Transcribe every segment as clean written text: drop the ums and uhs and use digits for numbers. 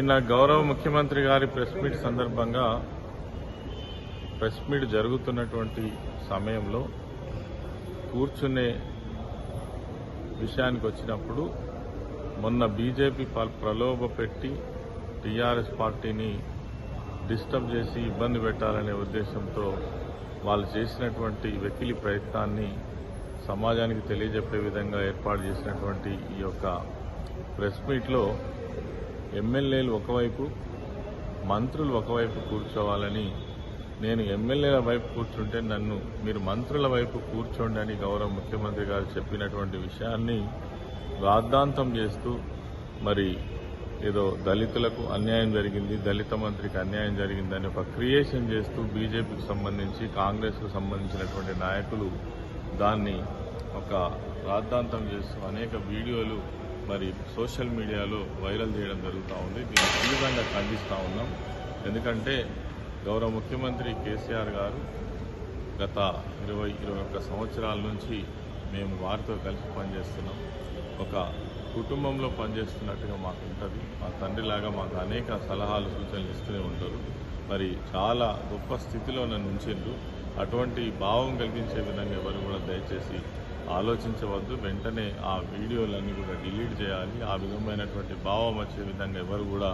నిన్న గౌరవ ముఖ్యమంత్రి గారి ప్రెస్ మీట్ సందర్భంగా ప్రెస్ మీట్ జరుగుతున్నటువంటి సమయంలో కూర్చునే విషయానికి వచ్చినప్పుడు మొన్న బీజేపీ ప్రలోభ పెట్టి టీఆర్ఎస్ పార్టీని డిస్టర్బ్ చేసి ఇబ్బంది పెట్టాలనే ఉద్దేశంతో వాళ్ళు చేసినటువంటి వెకిలి ప్రయత్నాన్ని సమాజానికి తెలియజెప్పే విధంగా ఏర్పాటు చేసినటువంటి ఈ యొక్క ప్రెస్ మీట్లో ఎమ్మెల్యేలు ఒకవైపు మంత్రులు ఒకవైపు కూర్చోవాలని, నేను ఎమ్మెల్యేల వైపు కూర్చుంటే నన్ను మీరు మంత్రుల వైపు కూర్చోండి అని గౌరవ ముఖ్యమంత్రి గారు చెప్పినటువంటి విషయాన్ని రాద్ధాంతం చేస్తూ, మరి ఏదో దళితులకు అన్యాయం జరిగింది, దళిత మంత్రికి అన్యాయం జరిగిందని ఒక క్రియేషన్ చేస్తూ బీజేపీకి సంబంధించి కాంగ్రెస్కు సంబంధించినటువంటి నాయకులు దాన్ని ఒక రాద్ధాంతం చేస్తూ అనేక వీడియోలు మరి సోషల్ మీడియాలో వైరల్ చేయడం జరుగుతూ ఉంది. దీన్ని తీవ్రంగా ఖండిస్తూ ఉన్నాం. ఎందుకంటే గౌరవ ముఖ్యమంత్రి కేసీఆర్ గారు గత 21 సంవత్సరాల నుంచి మేము వారితో కలిసి పనిచేస్తున్నాం. ఒక కుటుంబంలో పనిచేస్తున్నట్టుగా మాకు ఉంటుంది. మా తండ్రిలాగా మాకు అనేక సలహాలు సూచనలు ఇస్తూనే ఉంటారు. మరి చాలా గొప్ప స్థితిలో నన్ను ఉంచిండ్రు. అటువంటి భావం కలిగించే విధంగా ఎవరు కూడా దయచేసి ఆలోచించవద్దు. వెంటనే ఆ వీడియోలన్నీ కూడా డిలీట్ చేయాలి. ఆ విధమైనటువంటి భావం వచ్చే విధంగా ఎవరు కూడా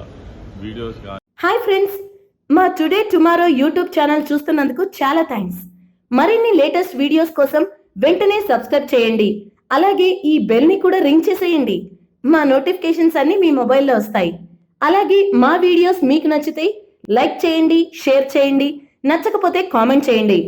వీడియోస్ కానీ. హాయ్ ఫ్రెండ్స్, మా టుడే టుమారో యూట్యూబ్ ఛానల్ చూస్తున్నందుకు చాలా థ్యాంక్స్. మరిన్ని లేటెస్ట్ వీడియోస్ కోసం వెంటనే సబ్స్క్రైబ్ చేయండి. అలాగే ఈ బెల్ ని కూడా రింగ్ చేసేయండి. మా నోటిఫికేషన్స్ అన్ని మీ మొబైల్లో వస్తాయి. అలాగే మా వీడియోస్ మీకు నచ్చితే లైక్ చేయండి, షేర్ చేయండి, నచ్చకపోతే కామెంట్ చేయండి.